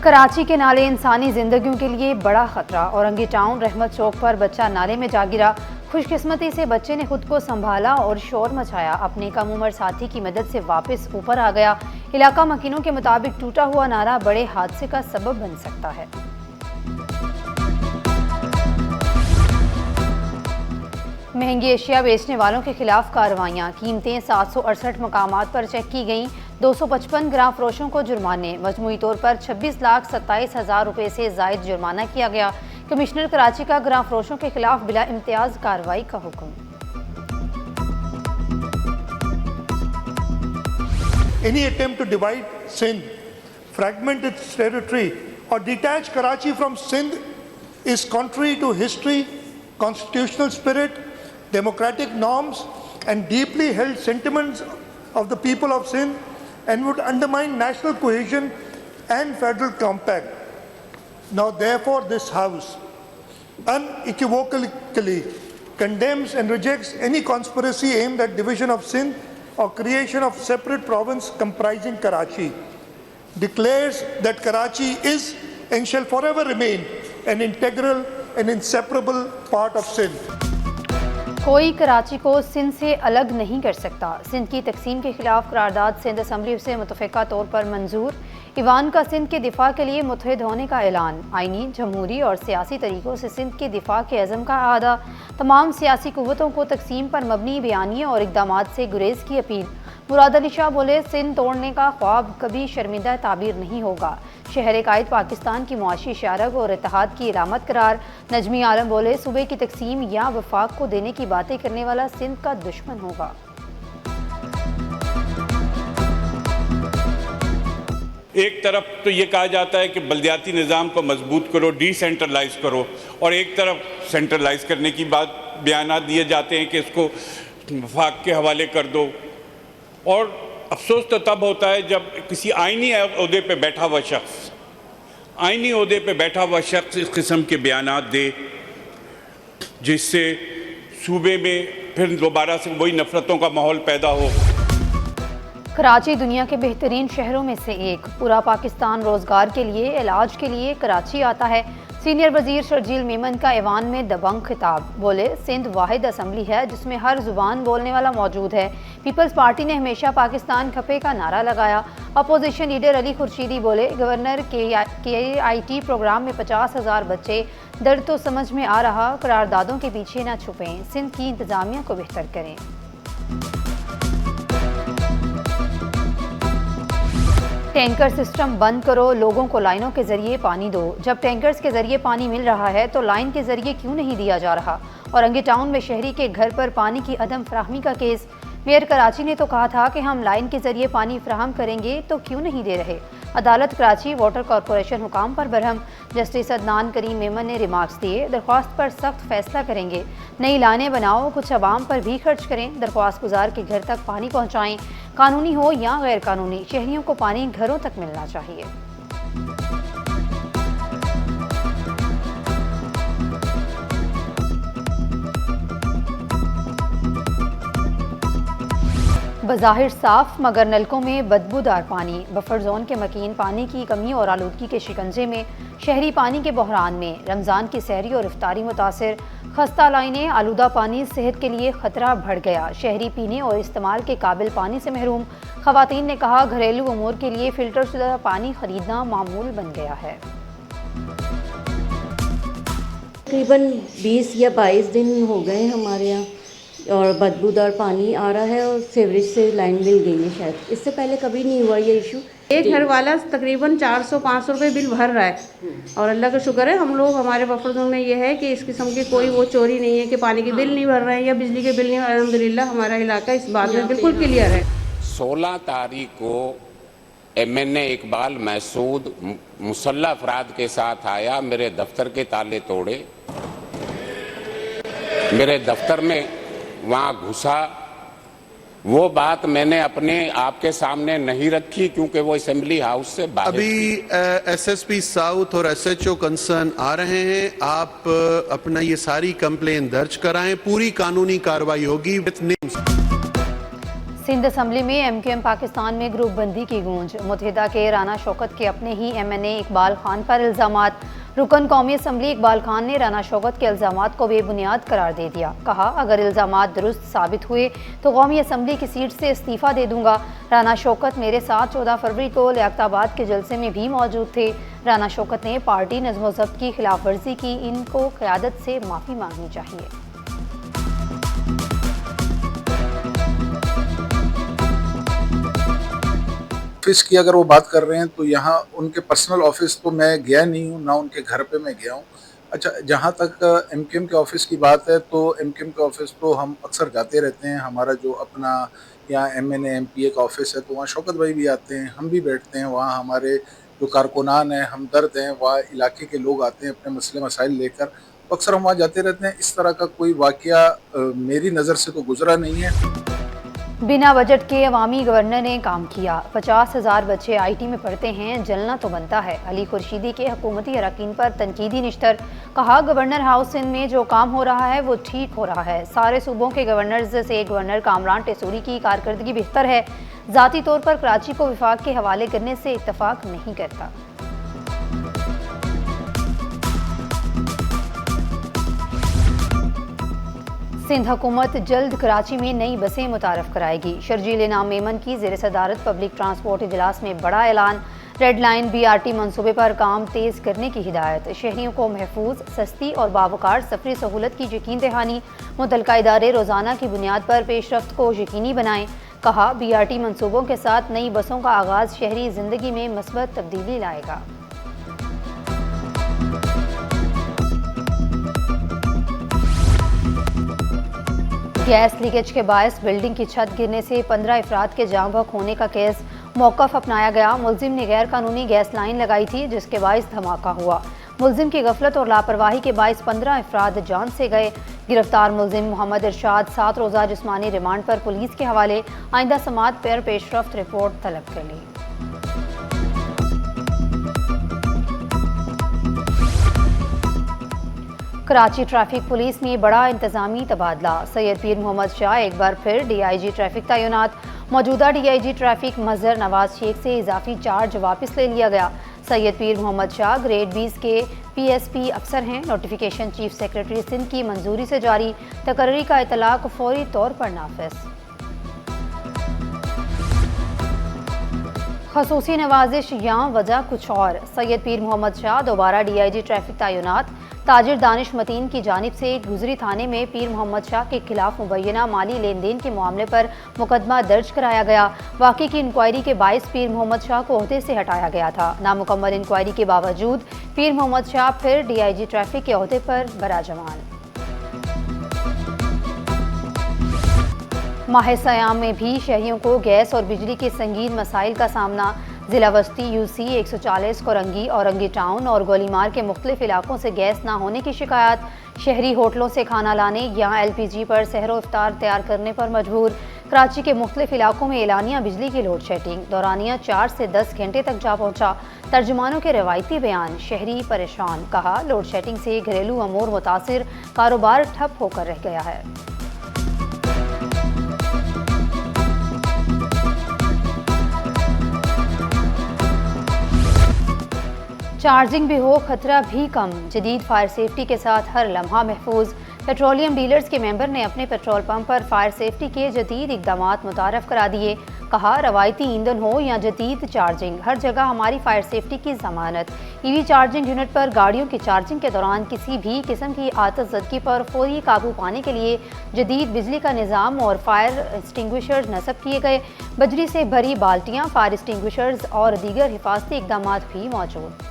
कराची के नाले इंसानी जिंदगियों के लिए बड़ा खतरा। औरंगी टाउन रहमत चौक पर बच्चा नाले में जा गिरा। खुशकिस्मती से बच्चे ने खुद को संभाला और शोर मचाया। अपने कम उम्र साथी की मदद से वापस ऊपर आ गया। इलाका मकीनों के मुताबिक टूटा हुआ नाला बड़े हादसे का सबब बन सकता है। महंगी एशिया बेचने वालों के खिलाफ कार्रवाइयाँ। कीमतें 768 मकामात पर चेक की गईं। 255 ग्राम फरोशों को जुर्माने। मजमूई तौर पर 26,27,000 रुपये से जायद जुर्माना किया गया। कमिश्नर कराची का ग्राम फरोशों के खिलाफ बिला इम्तियाज कार्रवाई का हुक्म। Any attempt to divide Sindh, fragment its territory, or detach Karachi from Sindh is contrary to history, constitutional spirit, democratic norms, and deeply held sentiments of the people of Sindh, and would undermine national cohesion and federal compact. Now, therefore, this House unequivocally condemns and rejects any conspiracy aimed at division of Sindh or creation of separate province comprising Karachi, declares that Karachi is and shall forever remain an integral and inseparable part of Sindh. कोई कराची को सिंध से अलग नहीं कर सकता। सिंध की तकसीम के खिलाफ करारदाद सिंध असम्बली से मुतफ़िका तौर पर मंजूर। ईवान का सिंध के दिफा के लिए मुत्तहिद होने का ऐलान। आइनी, जमहूरी और सियासी तरीक़ों से सिंध के दिफा के अज़म का आदा। तमाम सियासी क़ुव्वतों को तकसीम पर मबनी बयानिए और इक़दामात से गुरेज की अपील। मुराद अली शाह बोले, सिंध तोड़ने का ख्वाब कभी शर्मिंदा ताबीर नहीं होगा। शहर कायद पाकिस्तान की मुआशी शारग और इत्तेहाद की इलामत करार। नजमी आलम बोले, सूबे की तकसीम या वफाक को देने की बातें करने वाला सिंध का दुश्मन होगा। एक तरफ तो ये कहा जाता है कि बल्दियाती निज़ाम को मजबूत करो, डिसेंट्रलाइज करो, और एक तरफ सेंट्रलाइज करने की बात बयानात दिए जाते हैं कि इसको वफाक के हवाले कर दो। और अफसोस तो तब होता है जब किसी आइनी ओहदे पे बैठा हुआ शख्स इस किस्म के बयानात दे, जिससे सूबे में फिर दोबारा से वही नफरतों का माहौल पैदा हो। कराची दुनिया के बेहतरीन शहरों में से एक। पूरा पाकिस्तान रोजगार के लिए, इलाज के लिए कराची आता है। सीनियर वजीर शर्जील मेमन का ऐवान में दबंग खिताब। बोले, सिंध वाहिद असम्बली है जिसमें हर जुबान बोलने वाला मौजूद है। पीपल्स पार्टी ने हमेशा पाकिस्तान खपे का नारा लगाया। अपोजिशन लीडर अली खुर्शीदी बोले, गवर्नर KIT प्रोग्राम में 50,000 बच्चे। दर्द तो समझ में आ रहा, करारदादों के पीछे ना छुपें, सिंध की इंतजामिया को बेहतर करें। टैंकर सिस्टम बंद करो, लोगों को लाइनों के जरिए पानी दो। जब टैंकर्स के जरिए पानी मिल रहा है तो लाइन के जरिए क्यों नहीं दिया जा रहा? औरंगी टाउन में शहरी के घर पर पानी की अदम फराहमी का केस। मेयर कराची ने तो कहा था कि हम लाइन के जरिए पानी फराहम करेंगे, तो क्यों नहीं दे रहे? अदालत कराची वाटर कॉरपोरेशन हुकाम पर बरहम। जस्टिस अदनान करीम मेमन ने रिमार्क्स दिए, दरख्वास्त पर सख्त फैसला करेंगे। नई लाइनें बनाओ, कुछ अवाम पर भी खर्च करें। दरख्वास्त गुजार के घर तक पानी पहुँचाएँ। कानूनी हो या गैर कानूनी, शहरियों को पानी घरों तक मिलना चाहिए। बज़ाहिर साफ मगर नलकों में बदबूदार पानी। बफर जोन के मकीन पानी की कमी और आलूदगी के शिकंजे में। शहरी पानी के बहरान में। रमज़ान की सहरी और इफ्तारी मुतासिर। खस्ता लाइनें, आलूदा पानी, सेहत के लिए खतरा बढ़ गया। शहरी पीने और इस्तेमाल के काबिल पानी से महरूम। खवातीन ने कहा, घरेलू अमूर के लिए फिल्टर शुदा पानी खरीदना मामूल बन गया है। तकरीबन 20 या 22 दिन हो गए हमारे यहाँ और बदबूदार पानी आ रहा है और सीवरेज से लाइन मिल गई है। शायद इससे पहले कभी नहीं हुआ ये इशू। एक घर वाला तकरीबन 400-500 रुपये बिल भर रहा है और अल्लाह का शुक्र है हम लोग, हमारे बफर जोन में ये है कि इस किस्म की कोई वो चोरी नहीं है कि पानी के बिल नहीं भर रहे हैं या बिजली के बिल नहीं। अल्हम्दुलिल्लाह हमारा इलाका इस बात में बिल्कुल क्लियर है। 16 तारीख को MNA इकबाल महसूद मुसल्लह अफराद के साथ आया, मेरे दफ्तर के ताले तोड़े, मेरे दफ्तर में वहाँ घुसा। वो बात मैंने अपने आपके सामने नहीं रखी क्योंकि वो असेंबली हाउस से बाहर अभी SSP साउथ और SHO कंसर्न आ रहे हैं। आप अपना ये सारी कंप्लेन दर्ज कराएं, पूरी कानूनी कार्रवाई होगी विद नेम्स। सिंध असम्बली में MQM पाकिस्तान में ग्रुप बंदी की गूंज। मुत्तहिदा के राना शौकत के अपने ही MNA इकबाल खान पर इल्ज़ामात। रुकन कौमी असम्बली इकबाल खान ने राना शौकत के इल्ज़ामात को बेबुनियाद करार दे दिया। कहा, अगर इल्ज़ामात दुरुस्त साबित हुए तो कौमी असम्बली की सीट से इस्तीफ़ा दे दूंगा। राना शौकत मेरे साथ 14 फरवरी को लियाकताबाद के जलसे में भी मौजूद थे। राना शौकत ने पार्टी नज़्म व ज़ब्त की खिलाफ वर्जी की, इनको क़यादत से माफ़ी मांगनी चाहिए। ऑफिस की अगर वो बात कर रहे हैं तो यहाँ उनके पर्सनल ऑफिस तो मैं गया नहीं हूँ, ना उनके घर पे मैं गया हूँ। अच्छा, जहाँ तक MQM के ऑफिस की बात है तो MQM के ऑफिस तो हम अक्सर जाते रहते हैं। हमारा जो अपना यहाँ MNA MPA का ऑफिस है तो वहाँ शौकत भाई भी आते हैं, हम भी बैठते हैं वहाँ। हमारे जो कारकुनान हैं, हमदर्द हैं, वहाँ इलाके के लोग आते हैं अपने मसले मसाइल लेकर, तो अक्सर हम वहाँ जाते रहते हैं। इस तरह का कोई वाक़या मेरी नज़र से तो गुजरा नहीं है। बिना बजट के अवामी गवर्नर ने काम किया। 50,000 बच्चे IT में पढ़ते हैं, जलना तो बनता है। अली खुर्शीदी के हुकूमती अरकान पर तनकीदी निश्तर। कहा, गवर्नर हाउस सिंध में जो काम हो रहा है वो ठीक हो रहा है। सारे सूबों के गवर्नर्स से गवर्नर कामरान टेसूरी की कारकर्दगी बेहतर है। ज़ाती तौर पर कराची को विफाक के हवाले करने से इत्तफाक नहीं करता। सिंध हुकूमत जल्द कराची में नई बसें मुतारफ कराएगी। शर्जील इनाम मेमन की ज़ेर सदारत पब्लिक ट्रांसपोर्ट इजलास में बड़ा ऐलान। रेड लाइन BRT मनसूबे पर काम तेज़ करने की हिदायत। शहरियों को महफूज, सस्ती और बावकार सफरी सहूलत की यकीन दहानी। मुतल्लिका इदारे रोज़ाना की बुनियाद पर पेशरफ्त को यकीनी बनाएं। कहा, BRT मनसूबों के साथ नई बसों का आगाज़ शहरी ज़िंदगी में मस्बत तब्दीली लाएगा। गैस लीकेज के बायस बिल्डिंग की छत गिरने से 15 अफराद के जाँ बहक होने का केस मौक़िफ़ अपनाया गया। मुलजिम ने गैर कानूनी गैस लाइन लगाई थी जिसके बायस धमाका हुआ। मुलजिम की गफलत और लापरवाही के बायस 15 अफराद जान से गए। गिरफ्तार मुलजिम मोहम्मद इरशाद 7 रोज़ा जिस्मानी रिमांड पर पुलिस के हवाले। आइंदा समात पर पेशरफ्त रिपोर्ट तलब कर ली। कराची ट्रैफिक पुलिस में बड़ा इंतजामी तबादला। सैयद पीर मोहम्मद शाह एक बार फिर DIG ट्रैफिक तैनात। मौजूदा DIG ट्रैफिक मजहर नवाज शेख से इजाफी चार्ज वापस ले लिया गया। सैयद पीर मोहम्मद शाह ग्रेड 20 के PSP अफसर हैं। नोटिफिकेशन चीफ सेक्रेटरी सिंध की मंजूरी से जारी। तकर्री का इतलाक फौरी तौर पर नाफिज। खसूसी नवाजिश या वजह कुछ और। सैयद पीर मोहम्मद शाह दोबारा DIG ट्रैफिक तैनात। ताजिर दानिश मतीन की जानिब से गुजरी थाने में पीर मोहम्मद शाह के खिलाफ मुबैना माली लेन देन के मामले पर मुकदमा दर्ज कराया गया। वाक़ई की इंक्वायरी के बायस पीर मोहम्मद शाह को ओहदे से हटाया गया था। नामुकम्मल इंक्वायरी के बावजूद पीर मोहम्मद शाह फिर DIG ट्रैफिक के ओहदे पर बराजमान। माह सयाम में भी शहरियों को गैस और बिजली के संगीन मसाइल का सामना। जिला वस्ती UC 140 कोरंगी, औरंगी टाउन और गोलीमार के मुख्तलिफ इलाकों से गैस ना होने की शिकायत। शहरी होटलों से खाना लाने या LPG पर सहरो इफ्तार तैयार करने पर मजबूर। कराची के मुख्तलिफ इलाकों में एलानिया बिजली की लोड शेडिंग। दौरानिया 4 से 10 घंटे तक जा पहुंचा। तर्जुमानों के रवायती बयान, शहरी परेशान। कहा, लोड शेडिंग से घरेलू अमूर मुतासिर, कारोबार ठप होकर रह गया है। चार्जिंग भी हो, खतरा भी कम। जदीद फायर सेफ्टी के साथ हर लम्हा महफूज। पेट्रोलियम डीलर्स के मेंबर ने अपने पेट्रोल पंप पर फायर सेफ्टी के जदीद इकदामात मुतारफ करा दिए। कहा, रवायती ईंधन हो या जदीद चार्जिंग, हर जगह हमारी फायर सेफ्टी की जमानत। EV चार्जिंग यूनिट पर गाड़ियों की चार्जिंग के दौरान किसी भी किस्म की आतिशज़दगी पर फौरी काबू पाने के लिए जदीद बिजली का निज़ाम और फायर एक्सटिंग्विशर्स नस्ब किए गए। बजरी से भरी बाल्टियाँ, फायर एक्सटिंग्विशर्स और दीगर हिफाजती इकदामात भी मौजूद।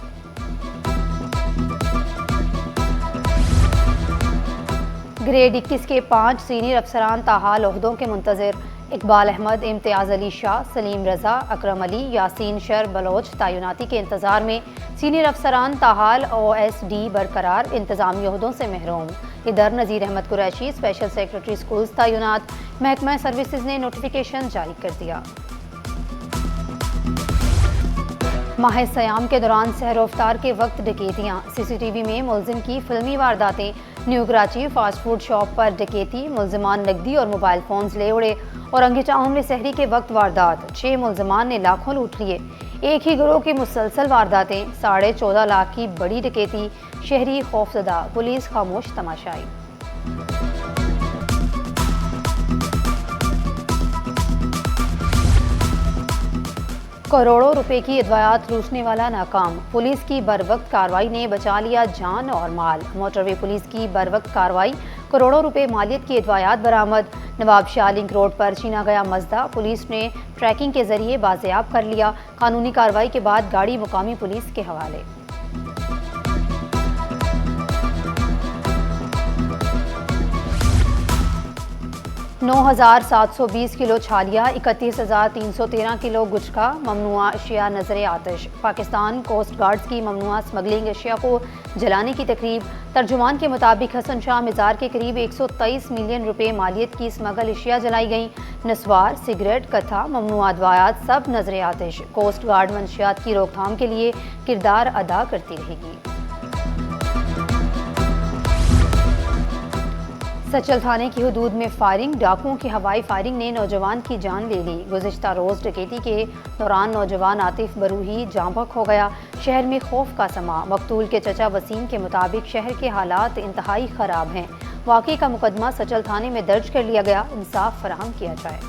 ग्रेड 21 के 5 सीनियर अफसरान ताहाल ओहदों के मुंतज़िर। इकबाल अहमद, इम्तियाज़ अली शाह, सलीम रज़ा, अकरम अली, यासीन शर बलोच तैनाती के इंतज़ार में। सीनियर अफसरान ताहाल OSD बरकरार, इंतज़ामी ओहदों से महरूम। इधर Nazir Ahmad Qureshi special secretary schools तैनात। महकमा सर्विसेज ने नोटिफिकेशन जारी कर दिया। माह सयाम के दौरान सहरो इफ्तार के वक्त डकैतियाँ। CCTV में मुलजिम की फिल्मी वारदातें। New Karachi fast food shop पर डकैती, मुलजिमान नकदी और मोबाइल फोन्स ले उड़े। औरंगी टाउन में सहरी के वक्त वारदात, 6 मुलजमान ने लाखों लूट लिए। एक ही गिरोह की मुसलसल वारदातें, 14.5 लाख की बड़ी डकैती, शहरी खौफजदा, पुलिस खामोश तमाशाई। करोड़ों रुपए की अदवायात लूटने वाला नाकाम, पुलिस की बरवक्त कार्रवाई ने बचा लिया जान और माल। मोटरवे पुलिस की बरवक्त कार्रवाई, करोड़ों रुपए मालियत की अदवायात बरामद। नवाब शाह लिंक रोड पर छीना गया मजदा पुलिस ने ट्रैकिंग के जरिए बाजियाब कर लिया। कानूनी कार्रवाई के बाद गाड़ी मुकामी पुलिस के हवाले। नौ 9,720 किलो छालिया, 31,313 किलो गुटखा, ममनुआ अशिया नजर आतिश। पाकिस्तान कोस्ट गार्ड्स की ममनुआ स्मगलिंग अशिया को जलाने की तकरीब। तर्जुमान के मुताबिक हसन शाह मिजार के करीब 123 मिलियन रुपए मालियत की स्मगल अशिया जलाई गई। नस्वार, सिगरेट, कथा, ममनुआ अदवायात सब नजर आतिश। कोस्ट गार्ड मंशियात की रोकथाम के लिए किरदार अदा करती रहेगी। सचल थाने की हदूद में फायरिंग, डाकुओं की हवाई फायरिंग ने नौजवान की जान ले ली। गुज़िश्ता रोज़ डकैती के दौरान नौजवान आतिफ बरूही जाँ बहक हो गया। शहर में खौफ का समा। मकतूल के चचा वसीम के मुताबिक शहर के हालात इंतहाई ख़राब हैं। वाक़ई का मुकदमा सचल थाने में दर्ज कर लिया गया, इंसाफ फराहम किया जाए।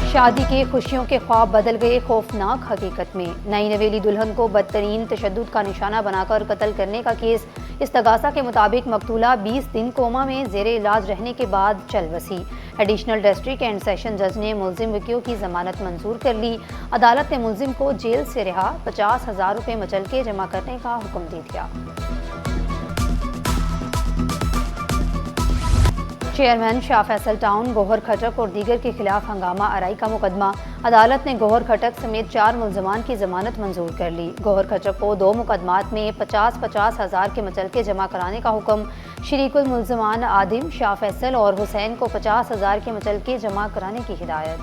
शादी के खुशियों के ख्वाब बदल गए खौफनाक हकीकत में। नई नवेली दुल्हन को बदतरीन तशद्दुद का निशाना बनाकर कत्ल करने का केस। इस्तगासा के मुताबिक मकतूला 20 दिन कोमा में जेर इलाज रहने के बाद चल बसी। एडिशनल डिस्ट्रिक्ट एंड सेशन जज ने मुलजिम वकील की जमानत मंजूर कर ली। अदालत ने मुलजिम को जेल से रिहा 50,000 रुपये मचलके जमा करने का हुक्म दे दिया। चेयरमैन शाह फैसल टाउन गोहर खटक और दीगर के खिलाफ हंगामा आराई का मुकदमा। अदालत ने गोहर खटक समेत 4 मुलजमान की जमानत मंजूर कर ली। गोहर खटक को 2 मुकदमात में 50-50 हज़ार के मचलके जमा कराने का हुक्म। शरीकुल मुलजमान आदिम, शाह फैसल और हुसैन को 50,000 के मचलके जमा कराने की हिदायत।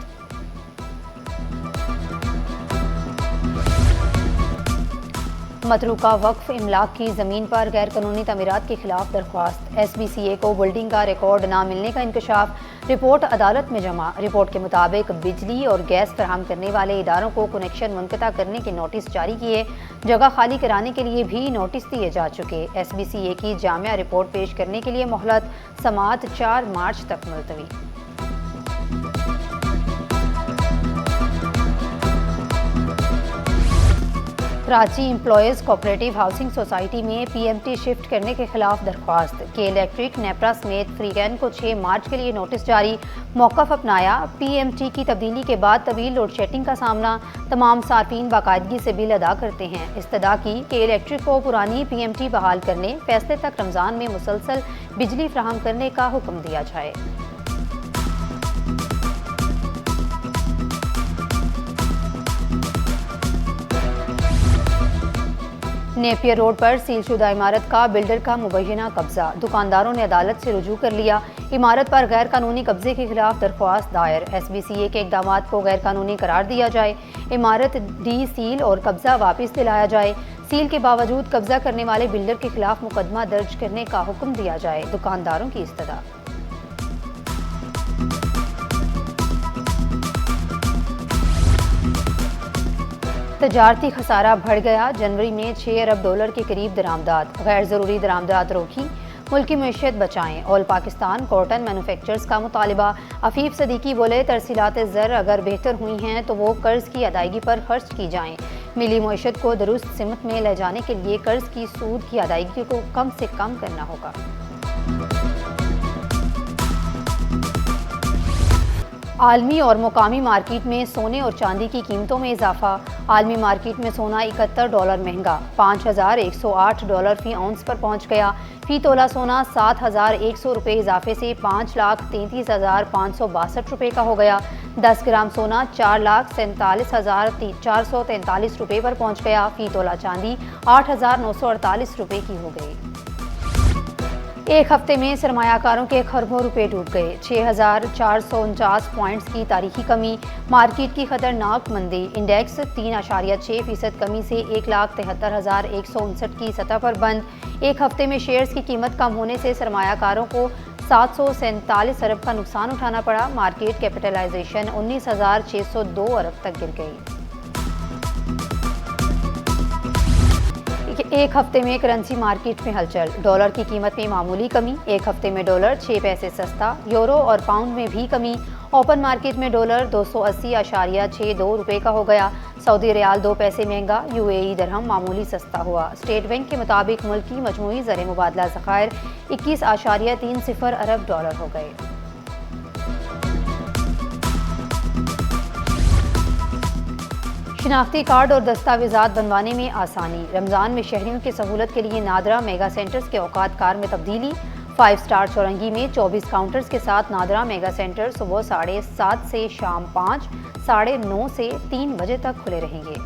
मतरूका वक्फ इमलाक की ज़मीन पर गैर कानूनी तमीरात के खिलाफ दरख्वास्त। SBCA को बिल्डिंग का रिकॉर्ड ना मिलने का इंकशाफ। रिपोर्ट अदालत में जमा। रिपोर्ट के मुताबिक बिजली और गैस फराहम करने वाले इदारों को कनेक्शन मुनक़ता करने के नोटिस जारी किए। जगह खाली कराने के लिए भी नोटिस दिए जा चुके। SBCA की जामिया रिपोर्ट पेश करने के लिए मोहलत। समाअत 4 मार्च तक मुलतवी। Karachi employees cooperative housing society में PMT शिफ्ट करने के खिलाफ दरख्वास्त। के इलेक्ट्रिक, नेपरा समेत फ्रीगैन को 6 मार्च के लिए नोटिस जारी। मौक़िफ़ अपनाया। PMT की तब्दीली के बाद तवील लोड शेडिंग का सामना। तमाम सार्फिन बाकायदगी से बिल अदा करते हैं। इस्तदा की के इलेक्ट्रिक को पुरानी PMT बहाल करने, फैसले तक रमज़ान में मुसलसल बिजली फराहम करने का हुक्म दिया जाए। नेपियर रोड पर सीलशुदा इमारत का बिल्डर का मुबैना कब्जा। दुकानदारों ने अदालत से रुजू कर लिया। इमारत पर गैर कानूनी कब्जे के खिलाफ दरख्वास्त दायर। SBCA के इक़दामात को गैर कानूनी करार दिया जाए। इमारत डी सील और कब्जा वापस दिलाया जाए। सील के बावजूद कब्जा करने वाले बिल्डर के खिलाफ मुकदमा दर्ज करने का हुक्म दिया जाए। दुकानदारों की इस्तदा। तजारती खसारा बढ़ गया। जनवरी में 6 अरब डॉलर के करीब दरामदात। गैर ज़रूरी दरामदात रोकी। मुल्की मैशियत बचाएं। ऑल पाकिस्तान कॉटन मैन्युफैक्चरर्स का मुतालबा। अफीफ सदीकी बोले, तरसीलात ज़र अगर बेहतर हुई हैं तो वो कर्ज़ की अदायगी पर खर्च की जाएं। मिली मैशियत को दुरुस्त सिमत में ले जाने के लिए कर्ज़ की सूद की अदायगी को कम से कम करना होगा। आलमी और मुकामी मार्केट में सोने और चांदी की कीमतों में इजाफा। आलमी मार्केट में सोना $71 महंगा, $5,108 फी आउंस पर पहुंच गया। फी तोला सोना $7,100 इजाफे से $5,33,562 का हो गया। 10 ग्राम सोना $4,47,443 पर पहुंच गया। फी तोला चांदी $8,948 की हो गई। एक हफ्ते में सरमायाकारों के खरबों रुपए डूब गए। 6,449 पॉइंट्स की तारीखी कमी, मार्केट की खतरनाक मंदी। इंडेक्स 3.6% कमी से 1,73,159 की सतह पर बंद। एक हफ्ते में शेयर्स की कीमत कम होने से सरमायाकारों को 747 अरब का नुकसान उठाना पड़ा। मार्केट कैपिटलाइजेशन 19,602 अरब तक गिर गई। एक हफ्ते में करेंसी मार्केट में हलचल, डॉलर की कीमत में मामूली कमी। एक हफ्ते में डॉलर 6 पैसे सस्ता, यूरो और पाउंड में भी कमी। ओपन मार्केट में डॉलर 280.62 रुपये का हो गया। सऊदी रियाल 2 पैसे महंगा। यूएई दरहम मामूली सस्ता हुआ। स्टेट बैंक के मुताबिक मुल्क की मजमूई ज़र मुबादला ज़खायर 21.30 अरब डॉलर हो गए। शिनाख्ती कार्ड और दस्तावेजात बनवाने में आसानी। रमज़ान में शहरियों की सहूलत के लिए नादरा मेगा सेंटर्स के औकात कार में तब्दीली। 5 स्टार चौरंगी में 24 काउंटर्स के साथ नादरा मेगा सेंटर सुबह 7:30 से शाम 5, 9:30 से 3 बजे तक खुले रहेंगे।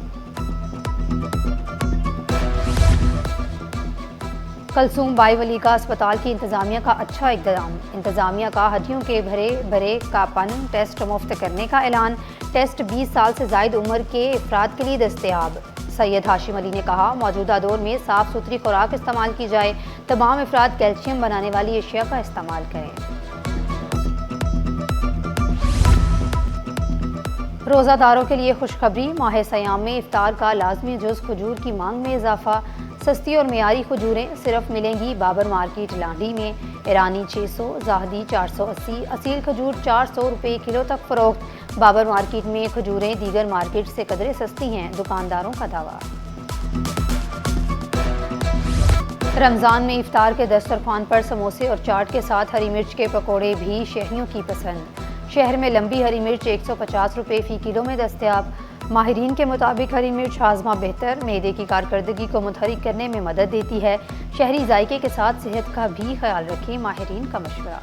कलसूम बाई वली का अस्पताल की इंतजामिया का अच्छा इक़दाम। इंतजामिया का हड्डियों के भरे कापन टेस्ट मुफ्त करने का ऐलान। टेस्ट 20 साल से ज़ायद उम्र के अफराद के लिए दस्तयाब। सैयद हाशिम अली ने कहा, मौजूदा दौर में साफ़ सुथरी खुराक इस्तेमाल की जाए। तमाम अफराद कैल्शियम बनाने वाली अशिया का इस्तेमाल करें। रोज़ादारों के लिए खुशखबरी। माह सयाम में इफ्तार का लाजमी जुज़ खजूर की मांग में इजाफा। सस्ती और मियारी खजूरें सिर्फ मिलेंगी बाबर मार्केट लांडी में। ईरानी 600, जाहदी 480, असील खजूर 400 रुपये किलो तक फरोख्त। बाबर मार्केट में खजूरें दीगर मार्केट से कदरे सस्ती हैं, दुकानदारों का दावा। रमज़ान में इफ्तार के दस्तरखान पर समोसे और चाट के साथ हरी मिर्च के पकौड़े भी शहरियों की पसंद। शहर में लंबी हरी मिर्च 150 रुपये फ़ी किलो में दस्तयाब। माहिरीन के मुताबिक हरी मिर्च हाजमा बेहतर, मेदे की कारकर्दगी को मुतहरिक करने में मदद देती है। शहरी जायके के साथ सेहत का भी ख्याल रखें, माहिरीन का मशवरा।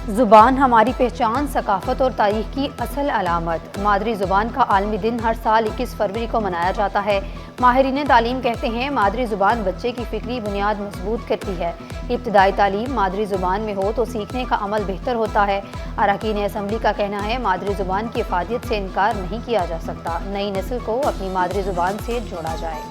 ज़ुबान हमारी पहचान, सकाफ़त और तारीख़ की असल अलामत। मादरी ज़ुबान का आलमी दिन हर साल 21 फरवरी को मनाया जाता है। माहिरीन तालीम कहते हैं, मादरी ज़ुबान बच्चे की फ़िक्री बुनियाद मजबूत करती है। इब्तदाई तालीम मादरी ज़ुबान में हो तो सीखने का अमल बेहतर होता है। अरकान असम्बली का कहना है, मादरी ज़ुबान की अफादियत से इनकार नहीं किया जा सकता। नई नस्ल को अपनी मादरी ज़ुबान से जोड़ा जाए।